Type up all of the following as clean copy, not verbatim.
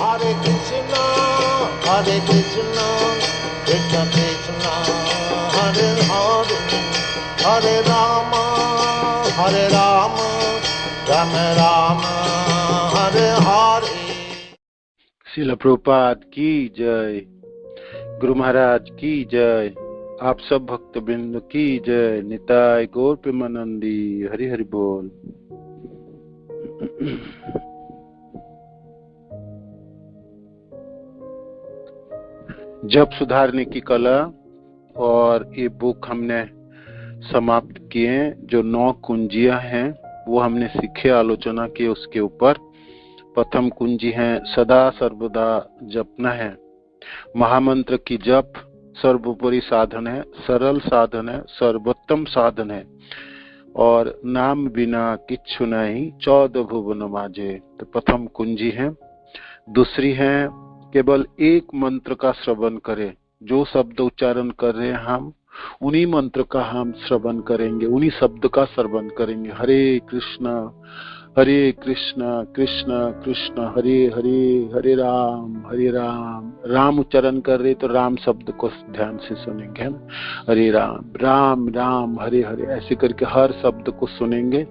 Hare Krishna, Hare Krishna, Krishna Krishna, Hare Hare, Hare Rama, Hare Rama, Rama Rama, Hare Hare। Srila Prabhupada की जय, गुरु महाराज की जय, आप सब भक्त बिंद की जय। निताय गौर प्रेमानंदी, हरि हरि बोल। जप सुधारने की कला और ये बुक हमने समाप्त किए। जो 9 कुंजियां हैं वो हमने सीखे, आलोचना की उसके ऊपर। प्रथम कुंजी है सदा सर्वदा जपना है। महामंत्र की जप सर्वोपरि साधन है, सरल साधन है, सर्वोत्तम साधन है, और नाम बिना किच्छु नहीं 14 भुवन माजे। तो प्रथम कुंजी है। दूसरी है केवल एक मंत्र का श्रवण करें। जो शब्द उच्चारण कर रहे हैं हम, उन्हीं मंत्र का हम श्रवण करेंगे, उन्हीं शब्द का श्रवण करेंगे। हरे कृष्णा कृष्णा कृष्णा हरे हरे, हरे राम राम उच्चारण कर रहे तो राम शब्द को ध्यान से सुनेंगे, है ना। हरे राम राम राम हरे हरे, ऐसे करके हर शब्द को सुनेंगे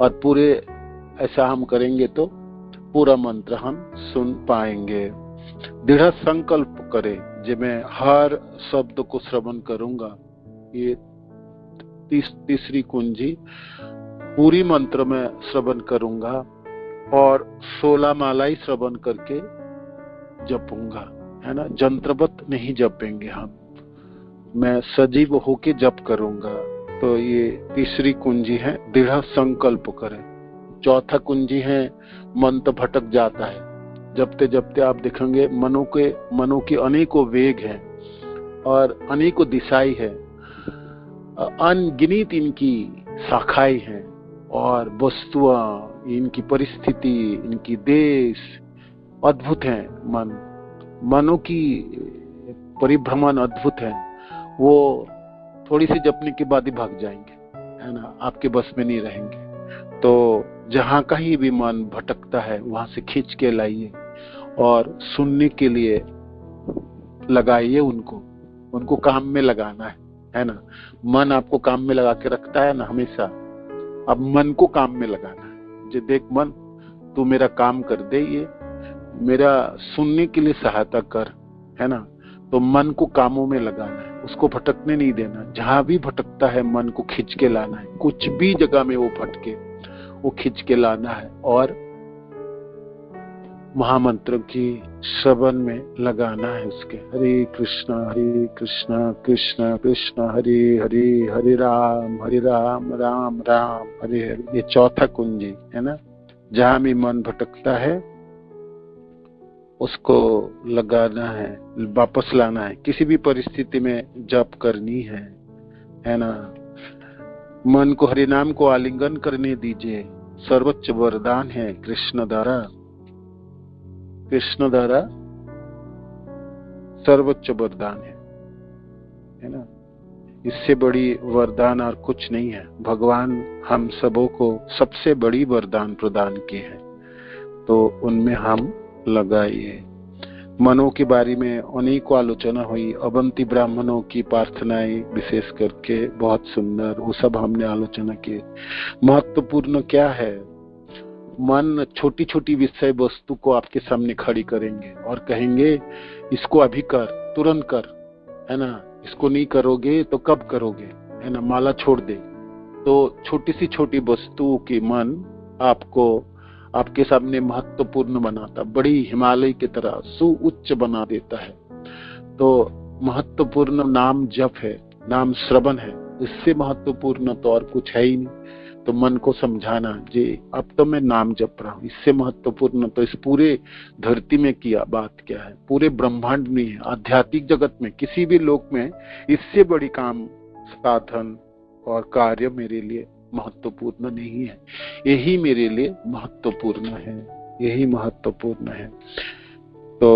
और पूरे ऐसा हम करेंगे तो पूरा मंत्र हम सुन पाएंगे। दृढ़ संकल्प करें कि मैं हर शब्द को श्रवण करूंगा। ये तीसरी कुंजी, पूरी मंत्र में श्रवण करूंगा और 16 माला ही श्रवण करके जपूंगा, है ना। जंत्रवत नहीं जपेंगे हम, मैं सजीव होके जप करूंगा। तो ये तीसरी कुंजी है, दृढ़ संकल्प करें। चौथा कुंजी है मन तो भटक जाता है। जपते जपते आप देखेंगे मनो के अनेकों वेग हैं और अनेकों दिशाएं हैं, अनगिनित इनकी शाखाएं हैं और वस्तुआं, इनकी परिस्थिति, इनकी देश अद्भुत है। मनो की परिभ्रमण अद्भुत है। वो थोड़ी सी जपने के बाद ही भाग जाएंगे, है ना, आपके बस में नहीं रहेंगे। तो जहां कहीं भी मन भटकता है वहां से खींच के लाइए और सुनने के लिए लगाइए। उनको काम में लगाना है ना। मन आपको काम में लगा के रखता है ना हमेशा। अब मन को काम में लगाना है। जो देख मन, तू मेरा काम कर दे, ये मेरा सुनने के लिए सहायता कर, है ना। तो मन को कामों में लगाना है, उसको भटकने नहीं देना। जहां भी भटकता है मन को खींच के लाना है। कुछ भी जगह में वो भटके, वो खींच के लाना है और महामंत्र की श्रवण में लगाना है उसके। हरे कृष्णा कृष्णा कृष्णा हरे हरे, हरे राम राम राम हरे हरे। ये चौथा कुंजी है ना। जहां भी मन भटकता है उसको लगाना है, वापस लाना है। किसी भी परिस्थिति में जप करनी है ना। मन को हरि नाम को आलिंगन करने दीजिए। सर्वोच्च वरदान है कृष्ण द्वारा सर्वोच्च वरदान है ना। इससे बड़ी वरदान और कुछ नहीं है। भगवान हम सबों को सबसे बड़ी वरदान प्रदान की है, तो उनमें हम लगाइए। मनों के बारे में अनेकों आलोचना हुई। अवंती ब्राह्मणों की प्रार्थनाएं विशेष करके बहुत सुंदर, वो सब हमने आलोचना की। महत्वपूर्ण क्या है, मन छोटी छोटी विषय वस्तु को आपके सामने खड़ी करेंगे और कहेंगे इसको अभी कर, तुरंत कर, है ना। इसको नहीं करोगे तो कब करोगे, है ना। माला छोड़ दे। तो छोटी सी छोटी वस्तु की मन आपको आपके सामने महत्वपूर्ण बनाता, बड़ी हिमालय की तरह सुउच्च बना देता है। तो महत्वपूर्ण नाम जप है, नाम श्रवण है। इससे महत्वपूर्ण तो और कुछ है ही नहीं। तो मन को समझाना जी अब तो मैं नाम जप रहा हूँ, इससे महत्वपूर्ण तो इस पूरे धरती में किया बात क्या है, पूरे ब्रह्मांड में है, आध्यात्मिक जगत में, किसी भी लोक में इससे बड़ी काम, साधन और कार्य मेरे लिए महत्वपूर्ण नहीं है। यही मेरे लिए महत्वपूर्ण है, यही महत्वपूर्ण है। तो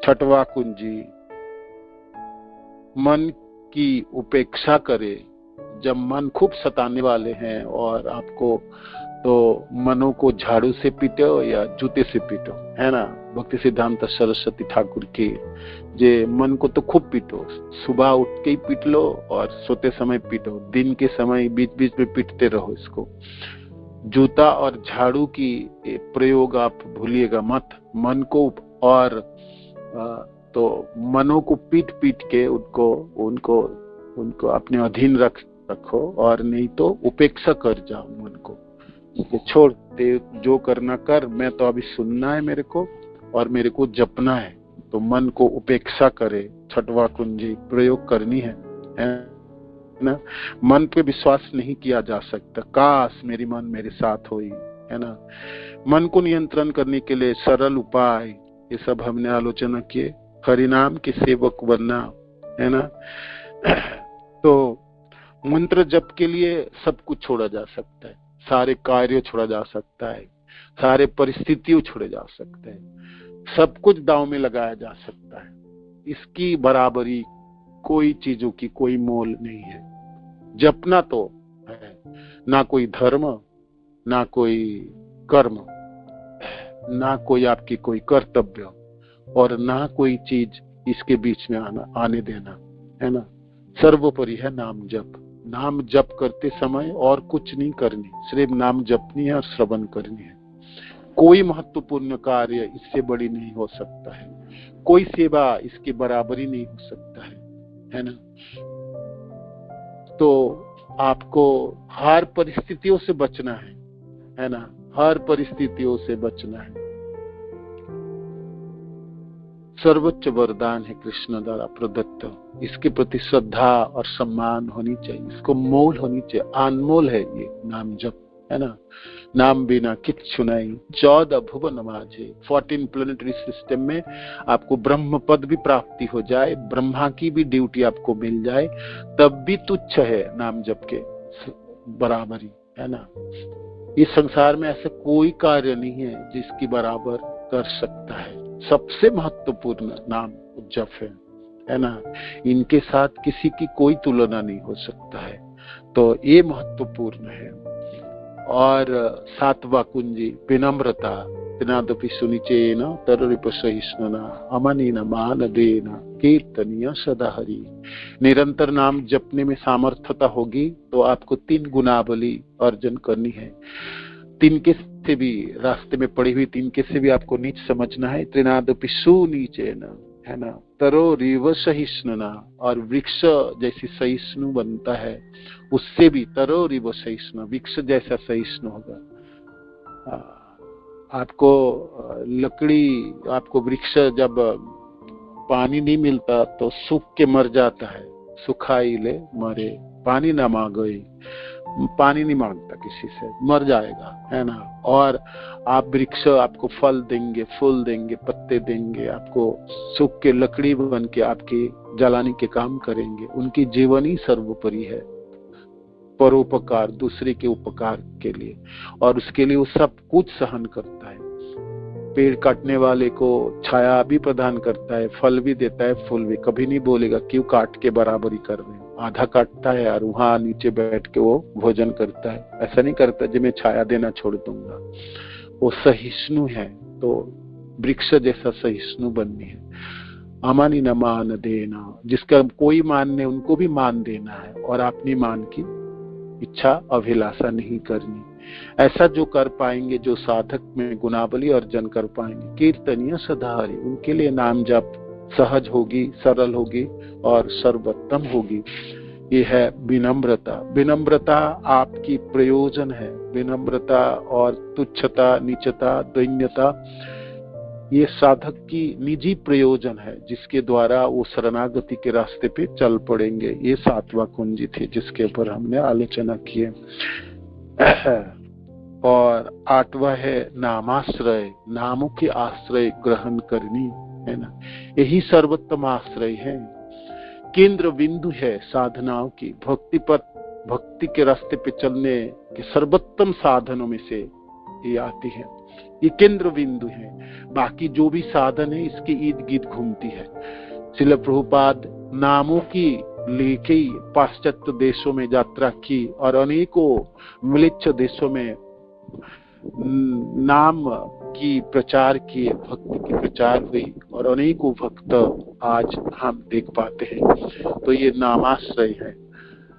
छठवां कुंजी, मन की उपेक्षा करे। जब मन खूब सताने वाले हैं और आपको तो मनो को झाड़ू से पीटो या जूते से पीटो, है ना। भक्ति सिद्धांत सरस्वती ठाकुर के जे मन को तो खूब पीटो, सुबह उठ के ही पीट लो और सोते समय पीटो, दिन के समय बीच बीच में पीटते रहो इसको। जूता और झाड़ू की प्रयोग आप भूलिएगा मत। मन को और तो मनो को पीट पीट के उनको अपने अधीन रखो, और नहीं तो उपेक्षा कर जाओ मन को, छोड़ दे, जो करना कर, मैं तो अभी सुनना है मेरे को और मेरे को जपना है। तो मन को उपेक्षा करे, छठवां कुंजी प्रयोग करनी है ना। मन पे विश्वास नहीं किया जा सकता, काश मेरी मन मेरे साथ होई, है ना। मन को नियंत्रण करने के लिए सरल उपाय ये सब हमने आलोचना किए। हरिनाम के सेवक बनना, है ना। तो मंत्र जप के लिए सब कुछ छोड़ा जा सकता है, सारे कार्य छोड़ा जा सकता है, सारे परिस्थितियों छोड़े जा सकते हैं, सब कुछ दांव में लगाया जा सकता है। इसकी बराबरी कोई चीजों की कोई मोल नहीं है। जपना तो है, ना कोई धर्म, ना कोई कर्म, ना कोई आपकी कोई कर्तव्य, और ना कोई चीज इसके बीच में आने देना, है ना। सर्वोपरि है नाम जप। नाम जप करते समय और कुछ नहीं करनी, सिर्फ नाम जपनी है और श्रवण करनी है। कोई महत्वपूर्ण कार्य इससे बड़ी नहीं हो सकता है, कोई सेवा इसके बराबरी नहीं हो सकता है ना। तो आपको हर परिस्थितियों से बचना है ना, हर परिस्थितियों से बचना है। सर्वोच्च वरदान है कृष्ण द्वारा प्रदत्त, इसके प्रति श्रद्धा और सम्मान होनी चाहिए, इसको मोल होनी चाहिए। अनमोल है ये नाम जप, है ना। नाम बिना किच्छु नहीं, 14 भुवन माझे, 14 प्लेनेटरी सिस्टम में आपको ब्रह्म पद भी प्राप्ति हो जाए, ब्रह्मा की भी ड्यूटी आपको मिल जाए, तब भी तुच्छ है नाम जप के बराबरी, है ना। इस संसार में ऐसा कोई कार्य नहीं है जिसकी बराबर कर सकता है। सबसे महत्वपूर्ण नाम जप है ना। इनके साथ किसी की कोई तुलना नहीं हो सकता है, तो ये महत्वपूर्ण है। और सातवां कुंजी विनम्रता, तिनादपि सुनिचेन तररिपसहिष्णुना अमनेन मानदेन कीर्तनीय सदा हरि। निरंतर नाम जपने में सामर्थ्यता होगी तो आपको 3 गुणावली अर्जन करनी है। तिनके से भी, रास्ते में पड़ी हुई तिनके से भी आपको नीच समझना है। त्रिनादपि सुनिचेन, है ना, तरो रिव सहिष्णुना, और वृक्ष जैसी सहिष्णु बनता है उससे भी तरो रिव सहिष्णु, वृक्ष जैसा सहिष्णु होगा। आपको लकड़ी, आपको वृक्ष जब पानी नहीं मिलता तो सूख के मर जाता है, सुखाई ले मरे, पानी ना मांगोई, पानी नहीं मांगता किसी से, मर जाएगा, है ना। और आप वृक्ष आपको फल देंगे, फूल देंगे, पत्ते देंगे, आपको सूख के लकड़ी बन के आपके जलाने के काम करेंगे। उनकी जीवन ही सर्वोपरि है, परोपकार, दूसरे के उपकार के लिए, और उसके लिए वो सब कुछ सहन करता है। पेड़ काटने वाले को छाया भी प्रदान करता है, फल भी देता है, फूल भी। कभी नहीं बोलेगा क्यों काट के बराबरी कर रहे हो, आधा काटता है और वहां नीचे बैठ के वो भोजन करता है। ऐसा नहीं करता जी मैं छाया देना छोड़ दूंगा। वो सहिष्णु है, तो वृक्ष जैसा सहिष्णु बननी है। अमानी न मान देना, जिसका कोई मान नहीं उनको भी मान देना है, और अपनी मान की इच्छा अभिलाषा नहीं करनी। ऐसा जो कर पाएंगे, जो साधक में गुणावली अर्जन कर पाएंगे, कीर्तनीय सदा हरि, उनके लिए नाम जप सहज होगी, सरल होगी और सर्वोत्तम होगी। ये है विनम्रता। विनम्रता आपकी प्रयोजन है। विनम्रता और तुच्छता, नीचता, दैन्यता ये साधक की निजी प्रयोजन है, जिसके द्वारा वो शरणागति के रास्ते पे चल पड़ेंगे। ये 7वां कुंजी थे जिसके ऊपर हमने आलोचना की है। और 8वां है नामाश्रय, नामों के आश्रय ग्रहण करनी, है ना। यही सर्वोत्तम आश्रय है, केंद्र बिंदु है साधनाओं की। भक्ति पथ, भक्ति के रास्ते पे चलने के सर्वोत्तम साधनों में से ये आती है। ये केंद्र बिंदु है, बाकी जो भी साधन है इसके इर्द गिर्द घूमती है। श्रील प्रभुपाद नामों की लेके पाश्चात्य देशों में यात्रा की और अनेकों म्लेच्छ देशों में नाम की प्रचार किए, भक्ति की प्रचार हुई और अनेकों भक्त आज हम देख पाते हैं। तो ये नामाश्रय है।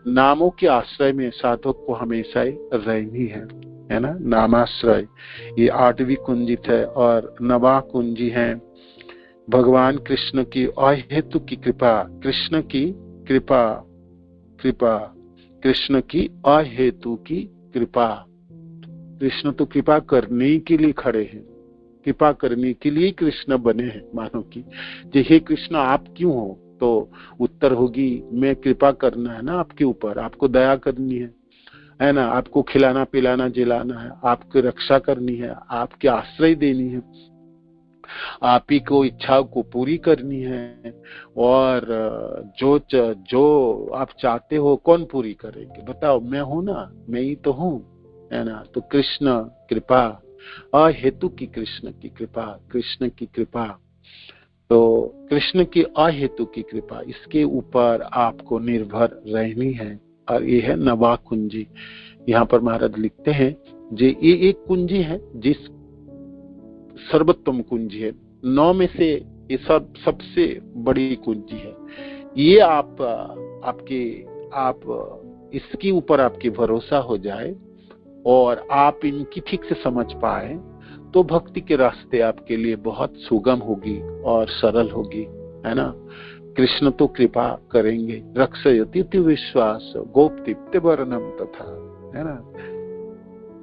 नामों के आश्रय में साधक को हमेशा ही रहनी है ना। नामाश्रय ये 8वीं कुंजी है और 9वां कुंजी है भगवान कृष्ण की अहेतु की कृपा। कृष्ण की कृपा, कृपा, कृष्ण की अहेतु की कृपा। कृष्ण तो कृपा करने के लिए खड़े हैं, कृपा करने के लिए कृष्ण बने हैं। मानो कि हे कृष्ण आप क्यों हो, तो उत्तर होगी मैं कृपा करना है ना आपके ऊपर, आपको दया करनी है ना, आपको खिलाना पिलाना जिलाना है, आपकी रक्षा करनी है, आपके आश्रय देनी है, आप ही को इच्छाओं को पूरी करनी है। और जो आप चाहते हो कौन पूरी करेंगे बताओ, मैं हूं ना, मैं ही तो हूं, है ना। तो कृष्ण कृपा, अहेतु की कृष्ण की कृपा, कृष्ण की कृपा। तो कृष्ण की अहेतु की कृपा, इसके ऊपर आपको निर्भर रहनी है। और ये है 9वां कुंजी। यहाँ पर महाराज लिखते हैं जे ये एक कुंजी है जिस सर्वोत्तम कुंजी है, 9 में से ये सबसे बड़ी कुंजी है। ये आप इसके ऊपर आपकी भरोसा हो जाए और आप इनकी ठीक से समझ पाए तो भक्ति के रास्ते आपके लिए बहुत सुगम होगी और सरल होगी, है ना। कृष्ण तो कृपा करेंगे, रक्षयति विश्वास गोप्तिप्त वर्णम तथा, है ना।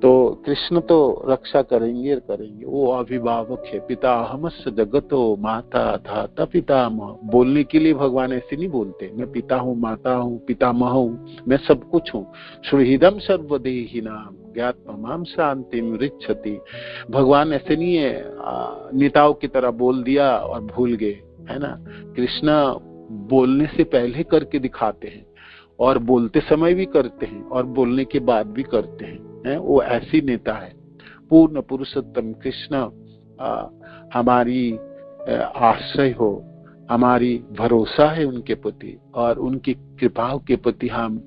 तो कृष्ण तो रक्षा करेंगे करेंगे, वो अभिभावक है। पिता हमस्य जगतो माता धाता पितामह। बोलने के लिए भगवान ऐसे नहीं बोलते मैं पिता हूँ, माता हूँ, पितामह हूँ, मैं सब कुछ हूँ। सुहृदम सर्वदेहि नाम ज्ञात्ममाम शांतिम ऋच्छति। भगवान ऐसे नहीं है नेताओं की तरह बोल दिया और भूल गए, है ना। कृष्ण बोलने से पहले करके दिखाते हैं और बोलते समय भी करते हैं और बोलने के बाद भी करते हैं। वो ऐसी नेता है। पूर्ण पुरुषोत्तम कृष्ण हमारी आश्रय हो, हमारी भरोसा है उनके प्रति और उनकी कृपाओं के प्रति हम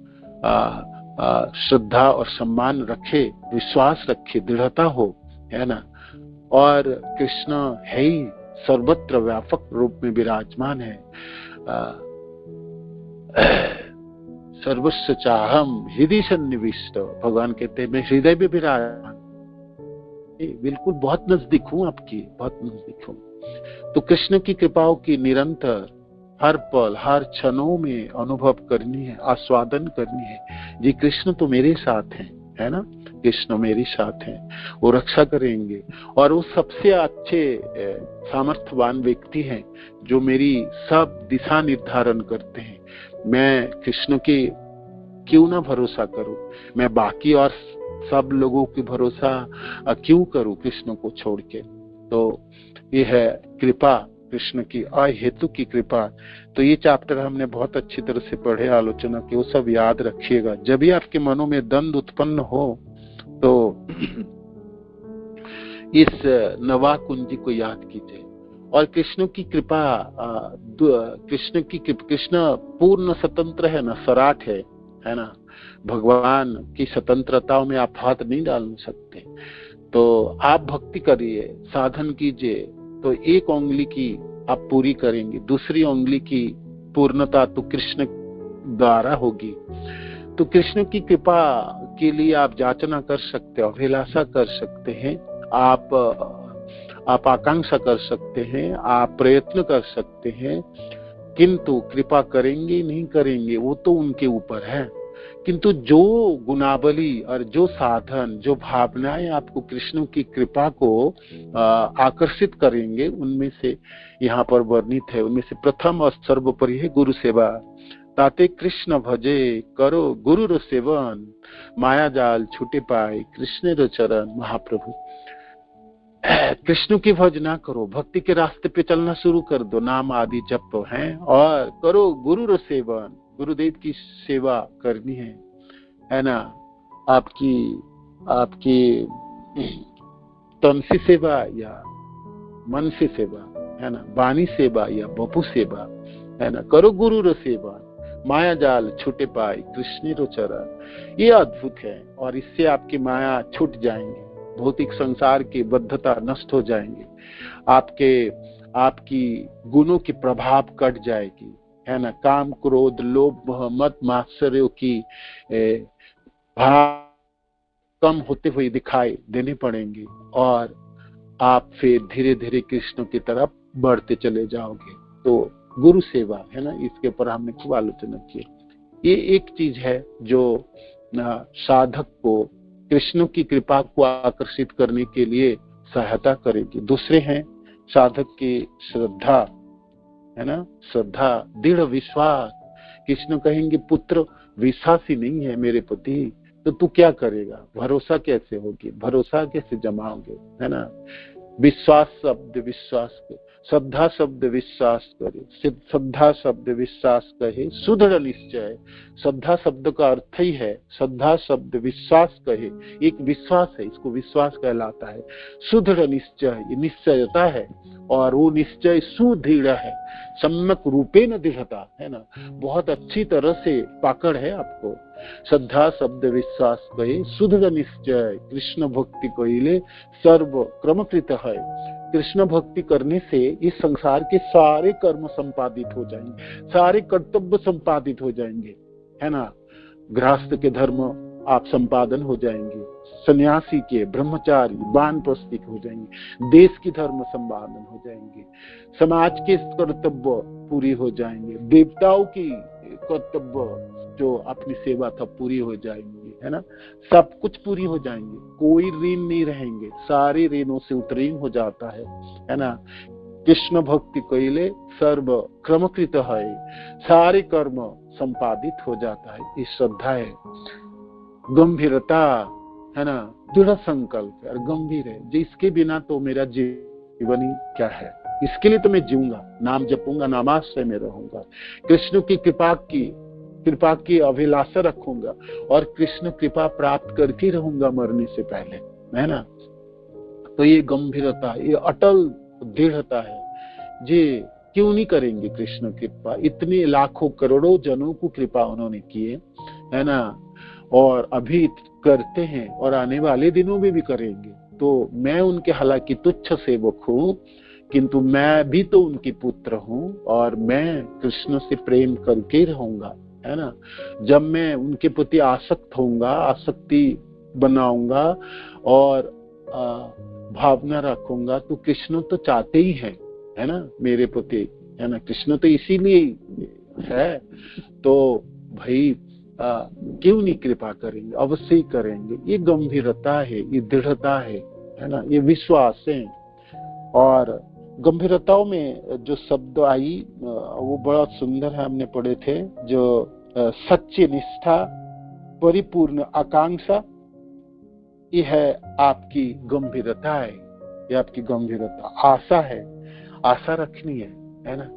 श्रद्धा और सम्मान रखे, विश्वास रखे, दृढ़ता हो, है ना। और कृष्ण है ही सर्वत्र व्यापक रूप में विराजमान है। सर्वस्व चाहम हृदय सन्निविष्ट। भगवान कहते हैं मैं हृदय में विराजमान, बिल्कुल बहुत नजदीक हूं आपकी, बहुत नजदीक हूं। तो कृष्ण की कृपाओं की निरंतर हर पल हर क्षणों में अनुभव करनी है, आस्वादन करनी है। जी कृष्ण तो मेरे साथ हैं, है ना। कृष्ण मेरे साथ हैं, वो रक्षा करेंगे। और वो सबसे अच्छे सामर्थ्यवान व्यक्ति हैं जो मेरी सब दिशा निर्धारण करते हैं। मैं कृष्ण के क्यों ना भरोसा करूं, मैं बाकी और सब लोगों की भरोसा क्यों करूं कृष्ण को छोड़ के। तो ये है कृपा, कृष्ण की अहेतु की कृपा। तो ये चैप्टर हमने बहुत अच्छी तरह से पढ़े, आलोचना की, वो सब याद रखिएगा। जब भी आपके मनों में द्वंद्व उत्पन्न हो तो इस 9वां कुंजी को याद कीजिए। और कृष्ण की कृपा, कृष्ण पूर्ण स्वतंत्र है ना, सराट है ना। भगवान की स्वतंत्रताओं में आप हाथ नहीं डाल सकते। तो आप भक्ति करिए, साधन कीजिए, तो एक उंगली की आप पूरी करेंगे, दूसरी उंगली की पूर्णता तो कृष्ण द्वारा होगी। तो कृष्ण की कृपा के लिए आप याचना कर सकते हो, अभिलाषा कर सकते हैं, आप आकांक्षा कर सकते हैं, आप प्रयत्न कर सकते हैं, किंतु कृपा करेंगे नहीं करेंगे वो तो उनके ऊपर है। किंतु जो गुणावली और जो साधन, जो भावनाएं आपको कृष्ण की कृपा को आकर्षित करेंगे, उनमें से यहाँ पर वर्णित है। उनमें से प्रथम और सर्वोपरि है गुरु सेवा। ताते कृष्ण भजे करो गुरु सेवन, माया जाल छूटे पाए कृष्ण रो चरण। महाप्रभु कृष्ण की भजना करो, भक्ति के रास्ते पे चलना शुरू कर दो, नाम आदि जप हैं, और करो गुरु रो सेवन, गुरुदेव की सेवा करनी है ना। आपकी तन से सेवा या मन से सेवा, है ना, वाणी सेवा या बपू सेवा, है ना। करो गुरु रो सेवा, माया जाल छूटे पाए कृष्ण रो चरण। ये अद्भुत है और इससे आपकी माया छूट जाएंगे, भौतिक संसार की बद्धता नष्ट हो जाएंगे, आपकी गुणों की प्रभाव कट जाएगी, है ना। काम, क्रोध, लोभ, मद, मात्सर्यों की भाव कम होते हुए दिखाई देने पड़ेंगे और आप फिर धीरे धीरे कृष्ण की तरफ बढ़ते चले जाओगे। तो गुरु सेवा, है ना, इसके ऊपर हमने खूब आलोचना की। ये एक चीज है जो साधक को कृष्ण की कृपा को आकर्षित करने के लिए सहायता करेगी। दूसरे हैं साधक की श्रद्धा, है ना, श्रद्धा, दृढ़ विश्वास। कृष्ण कहेंगे पुत्र विश्वासी नहीं है मेरे प्रति, तो तू क्या करेगा, भरोसा कैसे होगी, भरोसा कैसे जमाओगे, है ना। विश्वास शब्द विश्वास, श्रद्धा शब्द विश्वास करे, श्रद्धा शब्द विश्वास कहे, सुदृढ़ निश्चय। श्रद्धा शब्द का अर्थ ही है, श्रद्धा शब्द विश्वास कहे, एक विश्वास है, इसको विश्वास कहलाता है। सुदृढ़ निश्चय, ये निश्चयता है, और वो निश्चय सुदृढ़ है, सम्यक रूपे न दृढ़ता, है ना, बहुत अच्छी तरह से पाकड़ है आपको। श्रद्धा शब्द विश्वास कहे, सुदृढ़ निश्चय, कृष्ण भक्ति कहिले सर्व क्रमकृत है। कृष्ण भक्ति करने से इस संसार के सारे कर्म संपादित हो जाएंगे, सारे कर्तव्य संपादित हो जाएंगे, है ना। गृहस्थ के धर्म आप संपादन हो जाएंगे, सन्यासी के, ब्रह्मचारी, वानप्रस्थी हो जाएंगे, देश की धर्म संपादन हो जाएंगे, समाज के कर्तव्य पूरी हो जाएंगे, देवताओं की कर्तव्य जो अपनी सेवा था पूरी हो जाएंगी, है ना, सब कुछ पूरी हो जाएंगे, कोई ऋण नहीं रहेंगे, सारे ऋणों से उत्तीर्ण हो जाता है ना। कृष्ण भक्ति कइले सर्व क्रमकृत है, सारे कर्म संपादित हो जाता है, ये श्रद्धा है। गंभीरता, है ना, दृढ़ संकल्प और गंभीर है, जिसके बिना तो मेरा जीवन ही क्या है, इसके लिए तो मैं जीऊंगा, नाम जपूंगा, नामाश्रय में रहूंगा, कृष्ण की कृपा की अभिलाषा रखूंगा और कृष्ण कृपा प्राप्त करके रहूंगा मरने से पहले, है ना। तो ये गंभीरता, ये अटल दृढ़ता है, जी क्यों नहीं करेंगे कृष्ण कृपा, इतने लाखों करोड़ों जनों को कृपा उन्होंने किए, है ना, और अभी करते हैं और आने वाले दिनों में भी करेंगे। तो मैं उनके हालांकि तुच्छ सेवक हूँ, किंतु मैं भी तो उनकी पुत्र हूँ और मैं कृष्ण से प्रेम करके रहूंगा, है ना। जब मैं उनके प्रति आसक्त होऊंगा, आसक्ति बनाऊंगा और भावना रखूंगा, तो कृष्ण तो चाहते ही है ना मेरे प्रति, है ना, कृष्ण तो इसीलिए है, तो भाई क्यों नहीं कृपा करेंगे, अवश्य ही करेंगे। ये गंभीरता है, ये दृढ़ता है ना, ये विश्वास है। और गंभीरताओं में जो शब्द आई वो बड़ा सुंदर है, हमने पढ़े थे, जो सच्ची निष्ठा, परिपूर्ण आकांक्षा, ये है आपकी गंभीरता है, ये आपकी गंभीरता, आशा है, आशा रखनी है ना।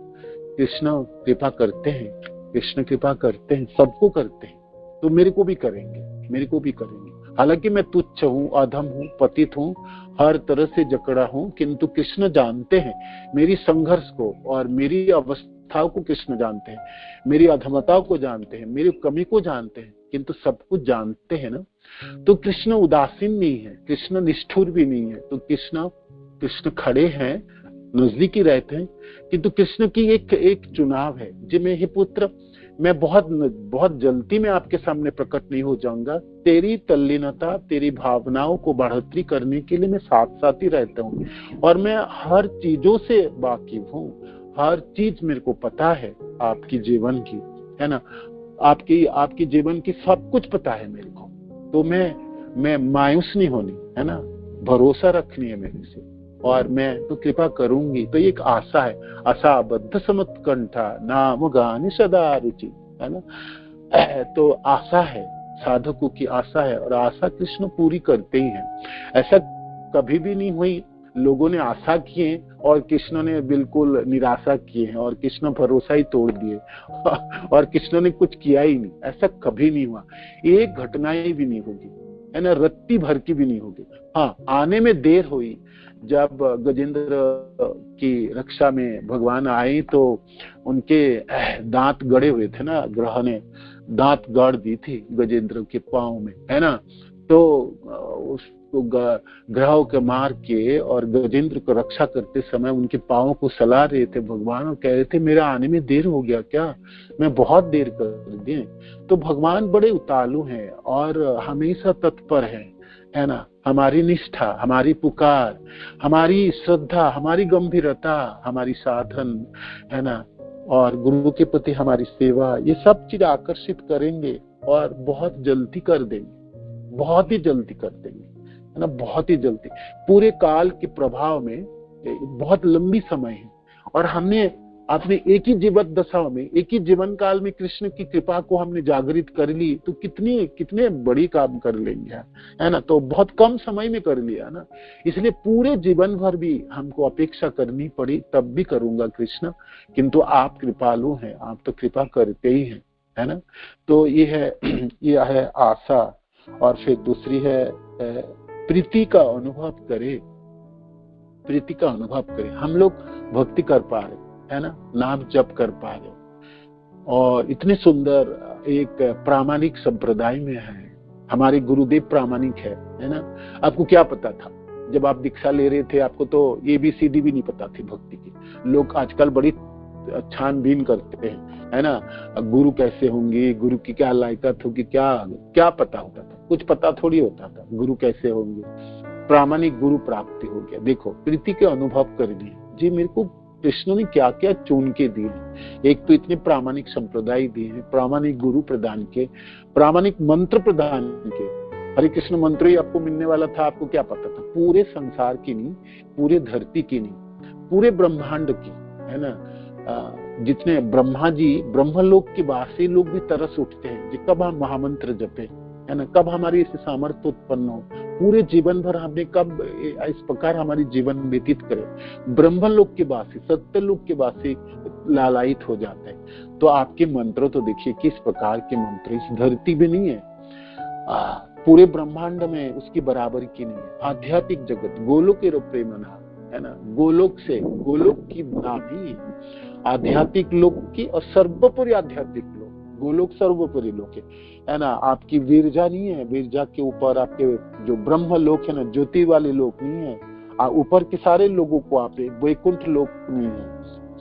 कृष्ण कृपा करते हैं, कृष्ण कृपा करते हैं, सबको करते हैं, तो मेरे को भी करेंगे, मेरे को भी करेंगे। हालांकि मैं तुच्छ हूँ, अधम हूँ, पतित हूँ, हर तरह से जकड़ा हूँ, किंतु कृष्ण जानते हैं मेरी संघर्ष को और मेरी अवस्थाओं को, कृष्ण जानते हैं मेरी अधमताओं को, जानते हैं मेरी कमी को, जानते हैं, किंतु सब कुछ जानते हैं ना। तो कृष्ण उदासीन नहीं है, कृष्ण निष्ठुर भी नहीं है, तो कृष्ण खड़े हैं, नजदीकी रहते हैं, किंतु कृष्ण की एक चुनाव है, जिसमें हे पुत्र मैं बहुत जल्दी में आपके सामने प्रकट नहीं हो जाऊंगा, तेरी तल्लीनता, तेरी भावनाओं को बढ़ोतरी करने के लिए मैं साथ साथ ही रहता हूँ, और मैं हर चीजों से वाकिफ हूँ, हर चीज मेरे को पता है आपकी जीवन की, है ना, आपकी जीवन की सब कुछ पता है मेरे को। तो मैं मायूस नहीं होनी, है ना, भरोसा रखनी है मेरे से, और मैं तो कृपा करूंगी। तो एक आशा है, आशा बद्ध समुत्कंठा नाम गानि सदा रुचि, है ना। तो आशा है, साधकों की आशा है, और आशा कृष्ण पूरी करते ही हैं। ऐसा कभी भी नहीं हुई लोगों ने आशा किए और कृष्ण ने बिल्कुल निराशा किए हैं और कृष्ण भरोसा ही तोड़ दिए और कृष्ण ने कुछ किया ही नहीं, ऐसा कभी नहीं हुआ। एक घटना ही भी नहीं होगी, है ना, रत्ती भर की भी नहीं होगी। हाँ, आने में देर हुई, जब गजेंद्र की रक्षा में भगवान आए तो उनके दांत गड़े हुए थे ना, ग्रह ने दांत गाड़ दी थी गजेंद्र के पांव में, है ना। तो को ग्रहों के मार के और गजेंद्र को रक्षा करते समय उनके पांवों को सला रहे थे भगवान, और कह रहे थे मेरा आने में देर हो गया क्या, मैं बहुत देर कर दिए। तो भगवान बड़े उतालू हैं और हमेशा तत्पर है ना। हमारी निष्ठा, हमारी पुकार, हमारी श्रद्धा, हमारी गंभीरता, हमारी साधन, है ना, और गुरु के प्रति हमारी सेवा, ये सब चीज आकर्षित करेंगे और बहुत जल्दी कर देंगे, बहुत ही जल्दी कर देंगे, है ना, बहुत ही जल्दी। पूरे काल के प्रभाव में बहुत लंबी समय है, और हमने अपने एक ही जीवन दशा में, एक ही जीवन काल में कृष्ण की कृपा को हमने जागृत कर ली, तो कितने बड़ी काम कर लेंगे, है ना। तो बहुत कम समय में कर लिया ना, इसलिए पूरे जीवन भर भी हमको अपेक्षा करनी पड़ी, तब भी करूंगा कृष्ण, किंतु आप कृपालु हैं, आप तो कृपा करते ही हैं, है ना। तो ये है आशा। और फिर दूसरी है प्रीति का अनुभव करे, प्रीति का अनुभव करे। हम लोग भक्ति कर पा रहे, है ना, नाम जप कर पा रहे, और इतने सुंदर एक प्रामाणिक संप्रदाय में है। हमारे गुरुदेव प्रामाणिक है ना। आपको क्या पता था जब आप दीक्षा ले रहे थे? आपको तो ABCD भी नहीं पता थी भक्ति की। लोग आजकल बड़ी छानबीन करते हैं, है ना, गुरु कैसे होंगे, गुरु की क्या लायकात होगी, क्या पता होता था? कुछ पता थोड़ी होता था गुरु कैसे होंगे। प्रामाणिक गुरु प्राप्ति हो गया। देखो, प्रीति के अनुभव कर लिए जी, मेरे को कृष्ण ने क्या क्या चुन के दिए। एक तो इतने प्रामाणिक संप्रदाय दिए हैं, प्रामाणिक गुरु प्रदान के, प्रामाणिक मंत्र प्रदान के। हरे कृष्ण मंत्र ही आपको मिलने वाला था, आपको क्या पता था? पूरे संसार की नहीं, पूरे धरती की नहीं, पूरे ब्रह्मांड की, है ना। जितने ब्रह्मा जी, ब्रह्मलोक के वासी लोग भी तरस उठते हैं कि कब हम महामंत्र जपे, है ना, कब हमारी इस सामर्थ्य उत्पन्न हो, पूरे जीवन भर हमने कब इस प्रकार हमारी जीवन व्यतीत करे। ब्रह्मलोक के वासी, सत्यलोक के वासी लालायित हो जाते हैं। तो आपके मंत्र तो देखिए किस प्रकार के मंत्र, इस धरती में नहीं है, पूरे ब्रह्मांड में उसकी बराबरी की नहीं है। आध्यात्मिक जगत गोलोक के प्रेम नाम, है ना, गोलोक से, गोलोक की नाम ही आध्यात्मिक लोक की, और सर्वोपरि आध्यात्मिक लोक, गोलोक सर्वोपरि लोक है ना। आपकी वीरजा नहीं है, वीरजा के ऊपर आपके जो ब्रह्म लोक है ना, ज्योति वाले लोक नहीं है, ऊपर के सारे लोगों को आप वैकुंठ लोक नहीं है,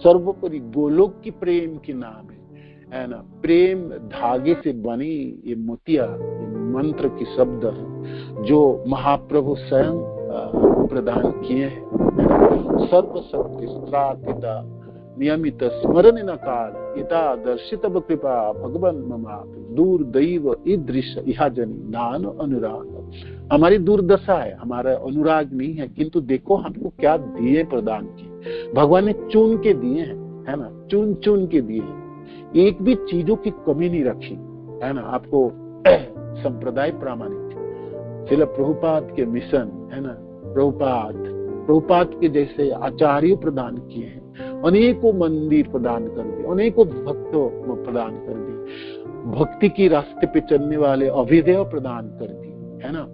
सर्वोपरि गोलोक की प्रेम की नाम है ना। प्रेम धागे से बनी ये मोतिया, ये मंत्र की शब्द है जो महाप्रभु स्वयं प्रदान किए हैं। सर्वशक्ति स्त्रापिता नियमित स्मरण न काल इता दर्शित कृपा भगवान ममा दूर दैव ईदृश इहा जनी नान अनुराग। हमारी दुर्दशा है, हमारा अनुराग नहीं है, किंतु देखो हमको क्या दिए प्रदान किए भगवान ने, चुन के दिए हैं, है ना, चुन के दिए हैं, एक भी चीजों की कमी नहीं रखी, है ना। आपको संप्रदाय प्रामाणिक, श्रील प्रभुपाद के मिशन, है ना, प्रभुपाद के जैसे आचार्य प्रदान किए हैं, अनेकों मंदिर प्रदान कर दिए, अनेकों भक्तों प्रदान कर दिए, भक्ति की रास्ते पे चलने वाले अभिदेव प्रदान कर दिए, है ना।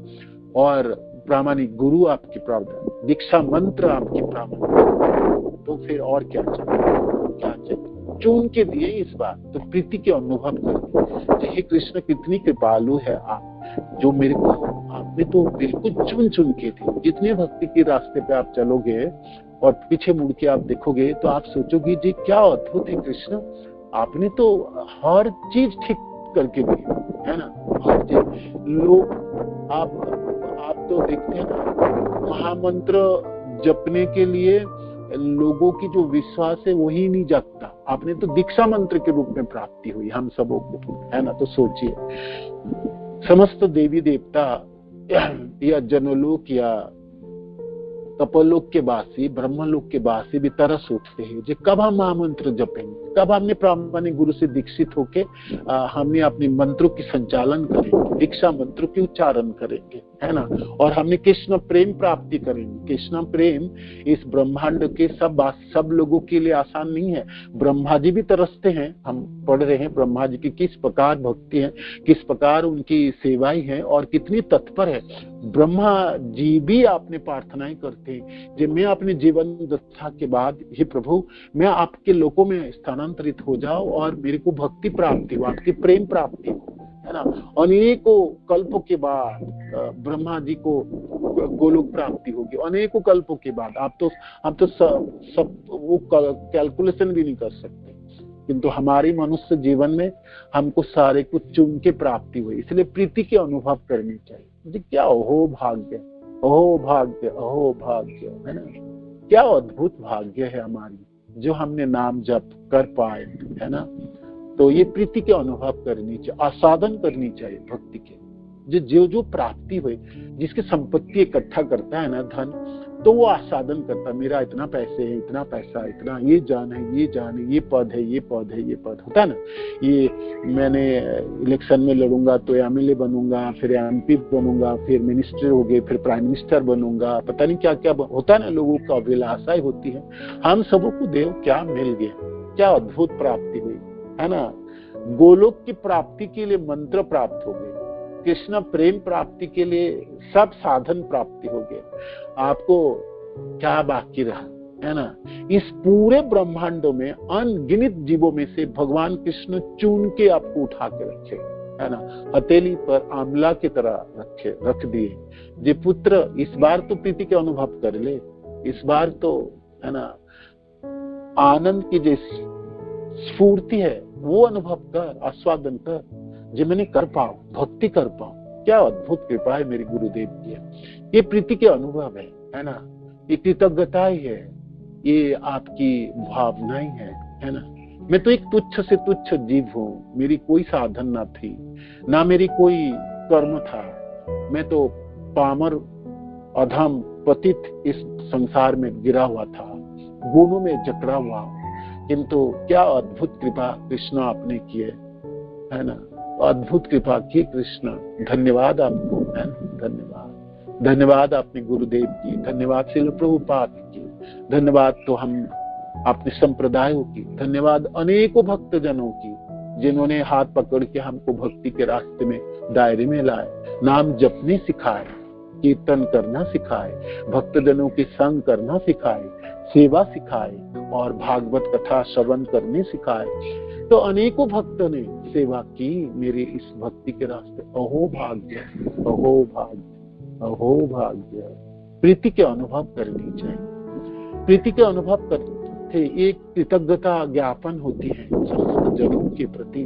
और प्रामाणिक गुरु आपकी प्राप्त, दीक्षा मंत्र आपकी प्रामाणिक, तो फिर और क्या चाहिए? चुन के दिए इस बात, तो प्रीति के अनुभव कर। हे कृष्ण कितनी कृपालु है आप, जो मेरे को आपने तो बिल्कुल चुन के थे। जितने भक्ति के रास्ते पे आप चलोगे और पीछे मुड़ के आप देखोगे तो आप सोचोगे जी क्या अद्भुत है कृष्ण, आपने तो हर चीज ठीक करके दी, है ना, हर चीज। लोग आप तो देखते हैं ना, महामंत्र जपने के लिए लोगों की जो विश्वास है वही नहीं जागता। आपने तो दीक्षा मंत्र के रूप में प्राप्ति हुई हम सबों को, है ना। तो सोचिए, समस्त देवी देवता या जनलोक या तपोलोक के वासी, ब्रह्मलोक के वासी भी तरस उठते हैं जो कब हम महामंत्र जपेंगे, कब हमने प्रामाणिक गुरु से दीक्षित होके हमने अपने मंत्रों की संचालन करेंगे, दीक्षा मंत्रों की उच्चारण करेंगे, है ना, और हमने कृष्ण प्रेम प्राप्ति करेंगे। कृष्ण प्रेम इस ब्रह्मांड के सब लोगों के लिए आसान नहीं है। ब्रह्मा जी भी तरसते हैं, हम पढ़ रहे हैं ब्रह्मा जी की किस प्रकार भक्ति है, किस प्रकार उनकी सेवाएं हैं और कितनी तत्पर है। ब्रह्मा जी भी आपने प्रार्थनाएं करते हैं कि मैं अपने जीवन दशा के बाद, हे प्रभु, मैं आपके लोकों में स्थानांतरित हो जाऊं और मेरे को भक्ति प्राप्ति हो, आपकी प्रेम प्राप्ति हो, है ना। अनेकों कल्पों के बाद ब्रह्मा जी को गोलोक प्राप्ति होगी, अनेकों कल्पों के बाद। आप तो सब वो कैलकुलेशन भी नहीं कर सकते, किंतु हमारी मनुष्य जीवन में हमको सारे कुछ चुन के प्राप्ति हुई, इसलिए प्रीति के अनुभव करनी चाहिए। मुझे क्या अहो भाग्य, अहो भाग्य, अहो भाग्य, है ना। क्या अद्भुत भाग्य है हमारी, जो हमने नाम जप कर पाए, है ना। तो ये प्रीति के अनुभव करनी चाहिए, आस्वादन करनी चाहिए भक्ति के। जो प्राप्ति हुई, जिसकी संपत्ति इकट्ठा करता है ना धन, तो वो आस्वादन करता, मेरा इतना पैसे है, इतना पैसा, इतना ये जान है, ये जान है, ये पद है, ये पद है, ये पद होता है ना। ये मैंने इलेक्शन में लड़ूंगा तो एमएलए बनूंगा, फिर एमपी बनूंगा, फिर मिनिस्टर हो गए, फिर प्राइम मिनिस्टर बनूंगा, पता नहीं क्या क्या होता है ना। लोगों को अभिलाषाएं होती है। हम सबों को देव क्या मिल गया, क्या अद्भुत प्राप्ति हुई, है ना। गोलोक की प्राप्ति के लिए मंत्र प्राप्त हो गए, कृष्ण प्रेम प्राप्ति के लिए सब साधन प्राप्ति हो गए। आपको क्या बाकी रहा, है ना। इस पूरे ब्रह्मांडों में अनगिनत जीवों में से भगवान कृष्ण चुन के आपको उठा के रखे, है ना। हथेली पर आंवला की तरह रख दिए। जे पुत्र इस बार तो प्रीति के अनुभव कर ले, इस बार तो, है ना, आनंद की जो स्फूर्ति है वो अनुभव कर, आस्वादन कर, जो मैंने कर पाऊं, भक्ति कर पाऊं। क्या अद्भुत कृपा है मेरे गुरुदेव की। ये प्रीति के अनुभव है ना। ये कृतज्ञता ही है, ये आपकी भावनाएं है ना। मैं तो एक तुच्छ से तुच्छ जीव हूँ, मेरी कोई साधन ना थी, ना मेरी कोई कर्म था। मैं तो पामर, अधम, पतित इस संसार में गिरा हुआ था, गुणों में जकड़ा हुआ, किंतु क्या अद्भुत कृपा कृष्ण आपने की है ना। अद्भुत कृपा की कृष्ण, धन्यवाद आपको, है ना। धन्यवाद, धन्यवाद अपने गुरुदेव की, धन्यवाद श्रील प्रभुपाद की, धन्यवाद तो हम अपने संप्रदायों की, धन्यवाद अनेकों भक्त जनों की, जिन्होंने हाथ पकड़ के हमको भक्ति के रास्ते में, दायरे में लाए, नाम जपने सिखाए, कीर्तन करना सिखाए, भक्तजनों के संग करना सिखाए, सेवा सिखाए और भागवत कथा श्रवण करने सिखाए। तो अनेकों भक्तों ने सेवा की मेरे इस भक्ति के रास्ते। अहो भाग्य, अहो भाग्य, अहो भाग्य। प्रीति के अनुभव करनी चाहिए। प्रीति के अनुभव करते एक कृतज्ञता ज्ञापन होती है समस्त जनों के प्रति,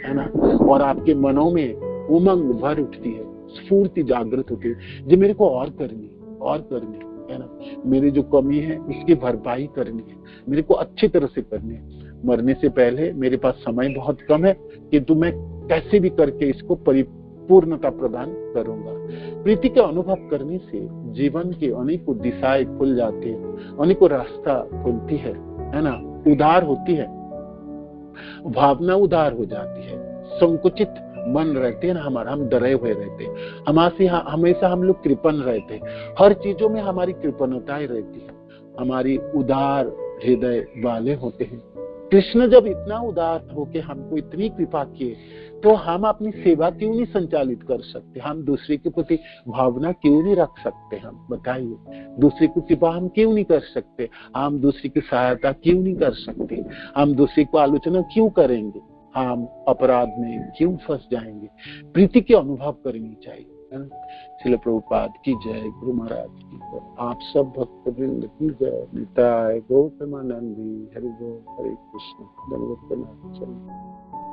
है ना। और आपके मनों में उमंग भर उठती है, स्फूर्ति जागृत होती है, जो मेरे को और करनी, है ना। मेरी जो कमी है उसकी भरपाई करनी है, मेरे को अच्छी तरह से करनी है। मरने से पहले मेरे पास समय बहुत कम है, किंतु मैं कैसे भी करके इसको परिपूर्णता प्रदान करूंगा। प्रीति का अनुभव करने से जीवन की अनेकों दिशाएं खुल जाती है, अनेकों रास्ता खुलती है ना। उदार होती है, भावना उदार हो जाती है। संकुचित मन रहते हैं ना हमारा, हम डरे हुए रहते हैं, हमेशा हम लोग कृपण रहते हैं, हर चीजों में हमारी कृपणताएं रहती है, हमारी उदार हृदय वाले होते हैं। कृष्ण जब इतना उदार होके हमको इतनी कृपा किए, तो हम अपनी सेवा क्यों नहीं संचालित कर सकते, हम दूसरे के प्रति भावना क्यों नहीं रख सकते। हम बताइए, दूसरे को कृपा हम क्यों नहीं कर सकते, हम दूसरे की सहायता क्यों नहीं कर सकते, हम दूसरे को आलोचना क्यों करेंगे, हम अपराध में क्यों फंस जाएंगे। प्रीति के अनुभव करनी चाहिए। श्रील प्रभुपाद की जय, गुरु महाराज की जय, आप सब भक्त वृंद की जय। निताय गौतमानंदी, हरि बोल, हरे कृष्ण, दंडवत प्रणाम।